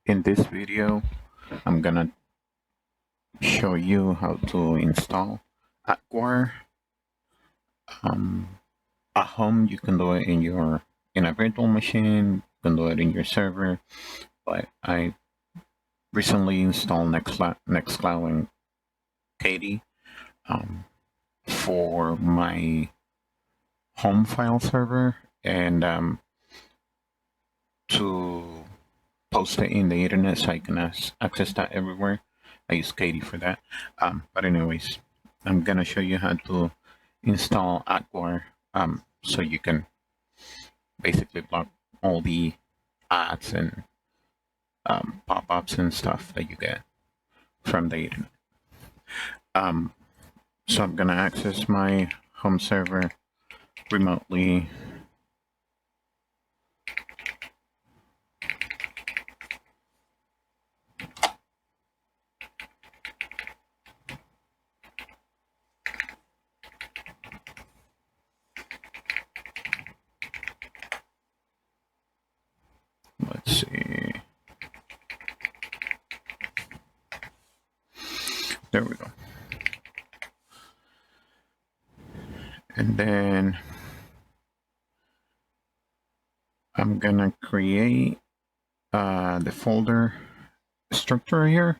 In this video, I'm gonna show you how to install AdGuard. At home, you can do it in a virtual machine. You can do it in your server. But I recently installed Nextcloud and Katie for my home file server and to post it in the internet so I can access that everywhere. I use Katie for that. But anyways, I'm gonna show you how to install AdGuard so you can basically block all the ads and pop-ups and stuff that you get from the internet. So I'm gonna access my home server remotely. Let's see. There we go. And then I'm gonna create the folder structure here.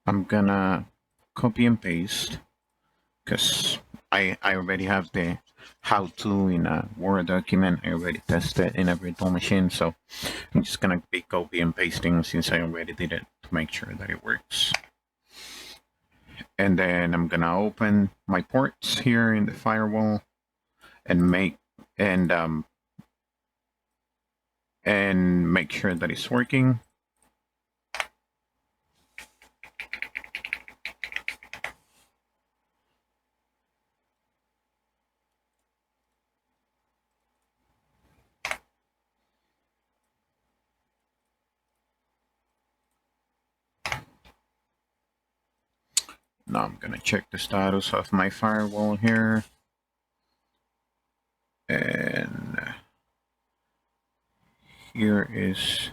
I'm gonna copy and paste because I already have the how-to in a Word document. I already tested in a virtual machine, so I'm just gonna be copy and pasting since I already did it to make sure that it works. And then I'm gonna open my ports here in the firewall and make sure that it's working. Now I'm gonna check the status of my firewall here. And here is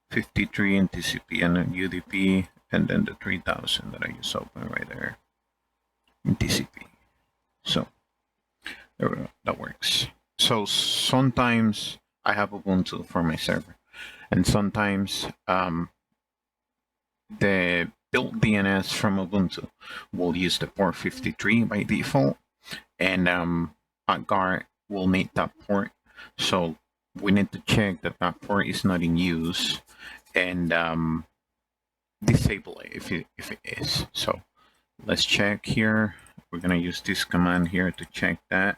53 in TCP and UDP, and then the 3000 that I just opened right there in TCP. So there we go, that works. So sometimes I have Ubuntu for my server, and sometimes the built DNS from Ubuntu will use the port 53 by default, and AdGuard will need that port. So we need to check that that port is not in use and disable it if it is. So let's check here. We're gonna use this command here to check that.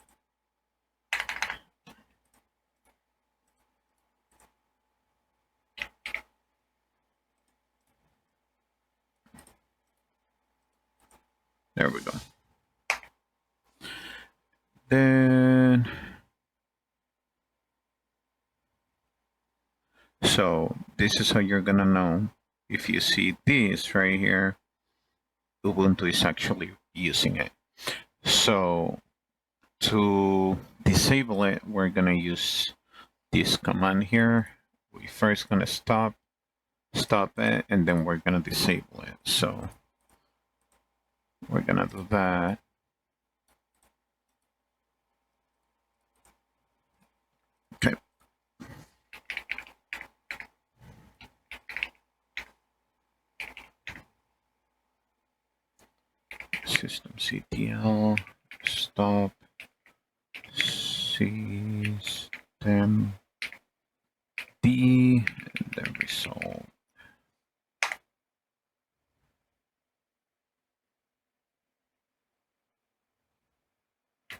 There we go. Then, so this is how you're gonna know. If you see this right here, Ubuntu is actually using it. So to disable it, we're gonna use this command here. We're first gonna stop it, and then we're gonna disable it. So we're gonna do that. Okay. systemctl stop system D and then resolve.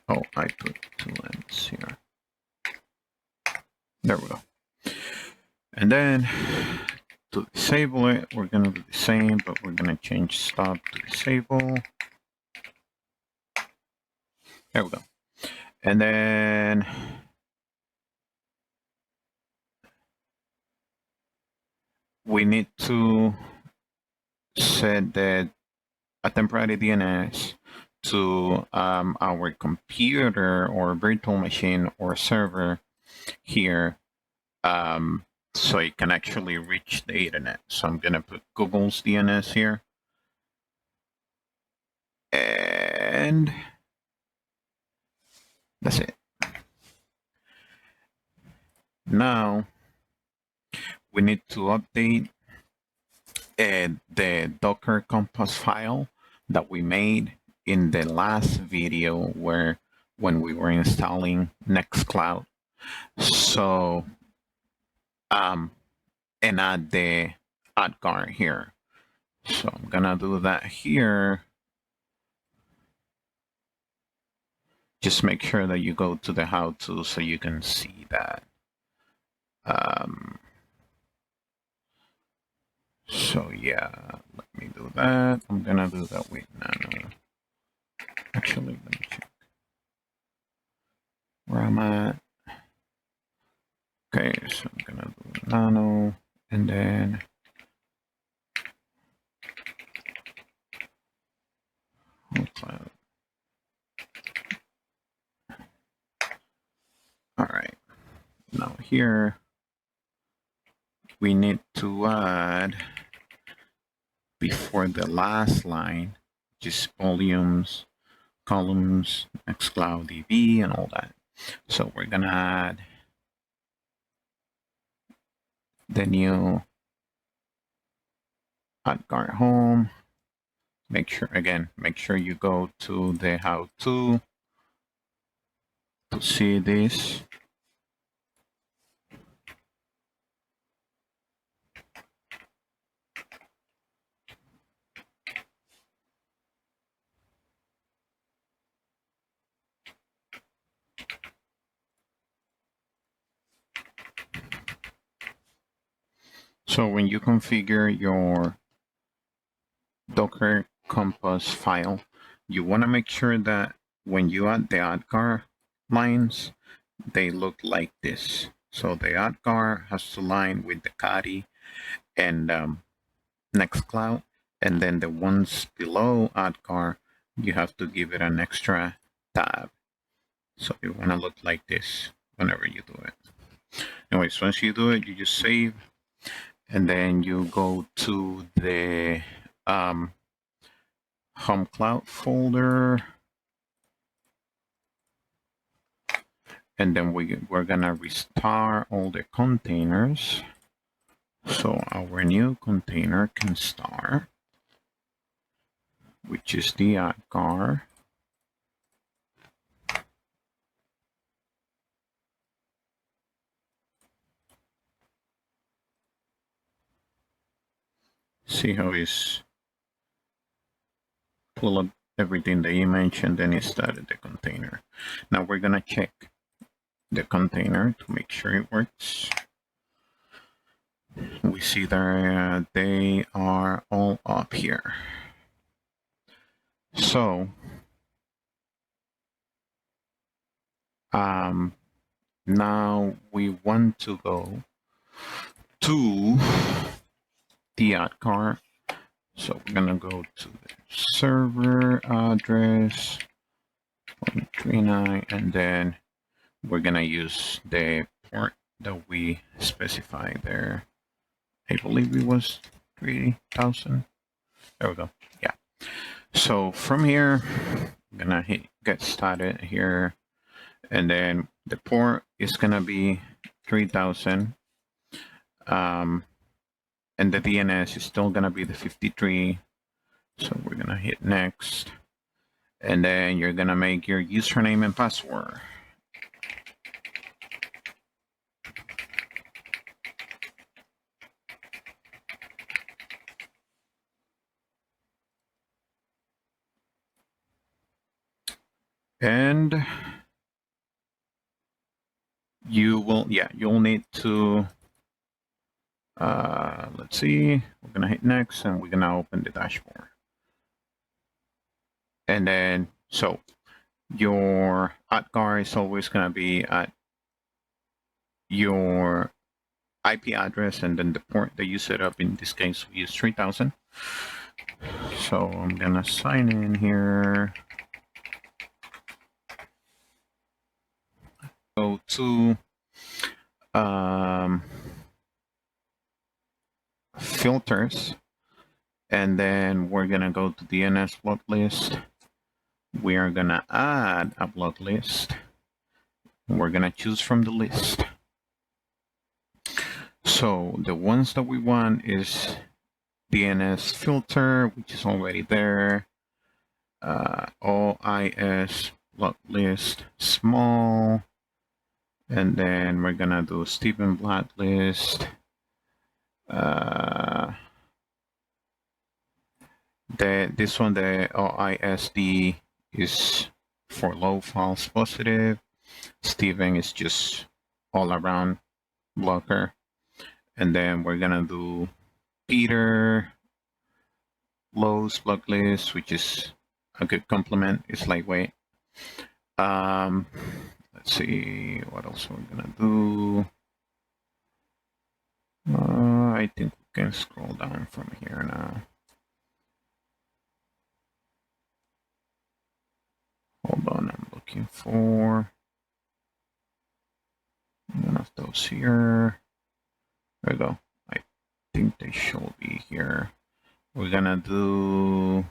Oh, I put two lines here. There we go. And then to disable it, we're gonna do the same, but we're gonna change stop to disable. There we go. And then we need to set a temporary DNS to our computer or virtual machine or server here so it can actually reach the internet. So I'm gonna put Google's DNS here, and that's it. Now we need to update the Docker Compass file that we made in the last video when we were installing Nextcloud. So and add the AdGuard here. So I'm gonna do that here. Just make sure that you go to the how-to so you can see that. So yeah, let me do that. I'm gonna do that with Nano. Actually, let me check where I'm at. Okay, so I'm gonna do Nano, and then cloud. All right, now here we need to add before the last line, just volumes, columns, Nextcloud DB, and all that. So we're gonna add the new AdGuard home. Make sure you go to the how-to to see this. So when you configure your Docker Compass file, you want to make sure that when you add the AdGuard lines, they look like this. So the AdGuard has to line with the Kali and Nextcloud, and then the ones below AdGuard, you have to give it an extra tab. So you want to look like this whenever you do it. Anyways, once you do it, you just save, and then you go to the home cloud folder, and then we're gonna restart all the containers. So our new container can start, which is the AdGuard. See how it's pull up everything that you mentioned, then it started the container. Now we're gonna check the container to make sure it works. We see that they are all up here. So now we want to go to the AdGuard. So we're gonna go to the server address 139, and then we're gonna use the port that we specified there. I believe it was 3000. There we go. Yeah. So from here, I'm gonna hit get started here, and then the port is gonna be 3000. And the DNS is still gonna be the 53. So we're gonna hit next, and then you're gonna make your username and password. And you'll need to, let's see, we're gonna hit next, and we're gonna open the dashboard. And then, so your AdGuard is always gonna be at your IP address, and then the port that you set up. In this case, we use 3000. So I'm gonna sign in here. Go to filters, and then we're gonna go to DNS block list. We are gonna add a block list. We're gonna choose from the list. So the ones that we want is DNS filter, which is already there. OIS block list small, and then we're gonna do Stephen blacklist. This one, the OISD, is for low false positive. Stephen is just all around blocker. And then we're gonna do Peter Lowe's block list, which is a good complement. It's lightweight. Let's see what else we're gonna do. I think we can scroll down from here now. Hold on, I'm looking for one of those here. There we go. I think they should be here. We're gonna do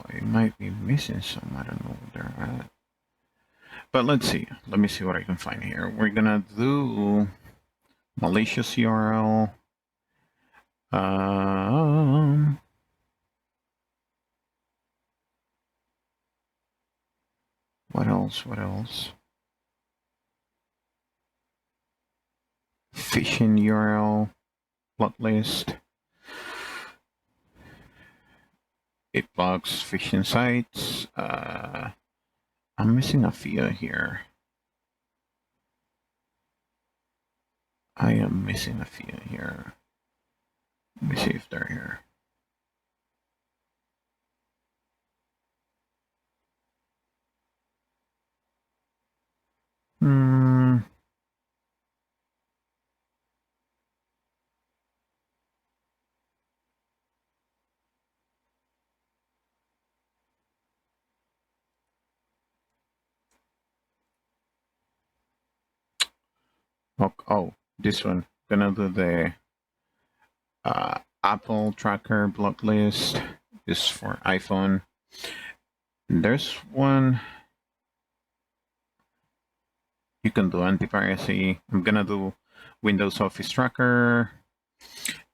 it might be missing some. I don't know where they're at. But let's see. Let me see what I can find here. We're gonna do malicious URL. What else? What else? Phishing URL block list. It blocks phishing sites. I'm missing a few here. I am missing a few here. Let me see if they're here. Oh, this one. Gonna do the Apple tracker block list. This is for iPhone. There's one. You can do anti-piracy. I'm gonna do Windows Office tracker.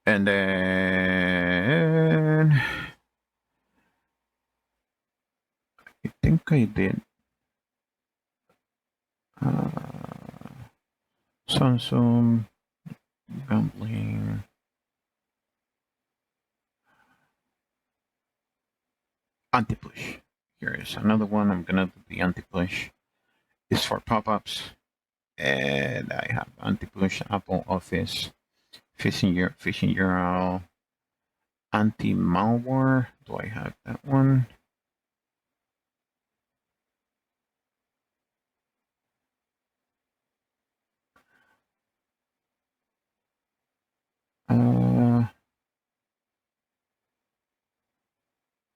And then I think I did Samsung gambling. Anti-push. Here is another one. I'm gonna do the anti-push. It's for pop-ups. And I have anti-push, Apple Office, phishing URL, anti-malware. Do I have that one?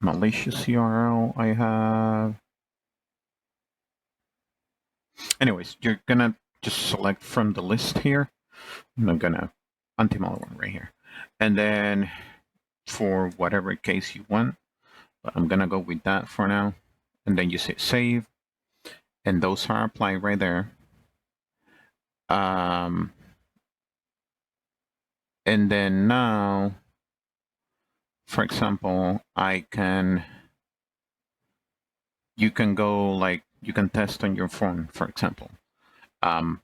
Malicious URL I have. Anyways, you're gonna just select from the list here. I'm gonna anti-malware right here. And then for whatever case you want, but I'm gonna go with that for now. And then you say save, and those are applied right there. And then now, for example, you can go like, you can test on your phone, for example. I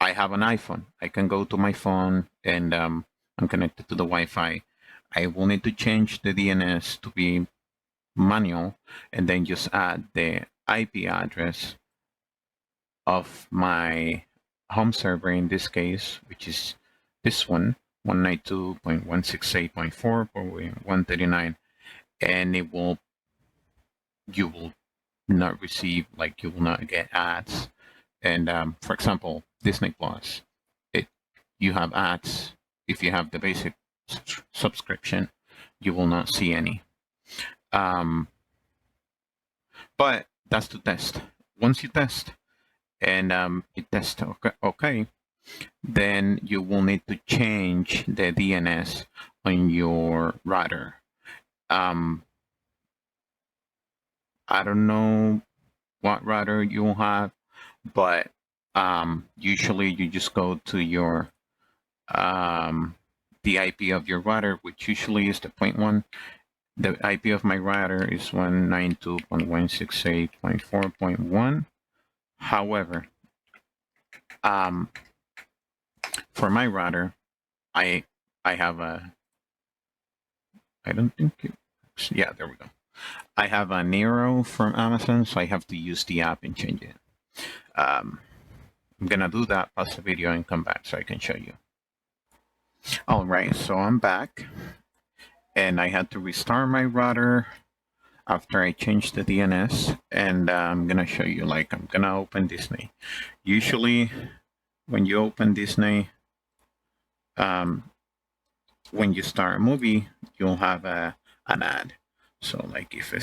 have an iPhone. I can go to my phone and I'm connected to the Wi-Fi. I will need to change the DNS to be manual and then just add the IP address of my home server in this case, which is this one, 192.168.4.139, and you will not receive, like, you will not get ads. And for example, Disney Plus, you have ads. If you have the basic subscription, you will not see any. But that's to test. Once you test and it tests okay, then you will need to change the DNS on your router. I don't know what router you have, but usually you just go to your the IP of your router, which usually is the .1. The IP of my router is 192.168.4.1. However, for my router, I have a, I don't think yeah, there we go. I have a Nero from Amazon, so I have to use the app and change it. I'm gonna do that, pause the video and come back so I can show you. All right, so I'm back and I had to restart my router after I changed the DNS, and I'm gonna show you, like, I'm gonna open Disney. Usually when you open Disney, when you start a movie, you'll have an ad. So like if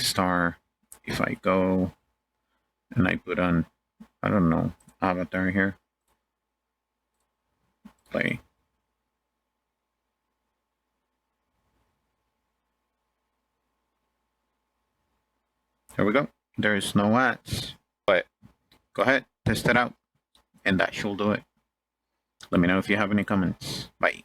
I go and I put on, I don't know, Avatar here, play. There we go. There is no ads, but go ahead, test it out, and that should do it. Let me know if you have any comments. Bye.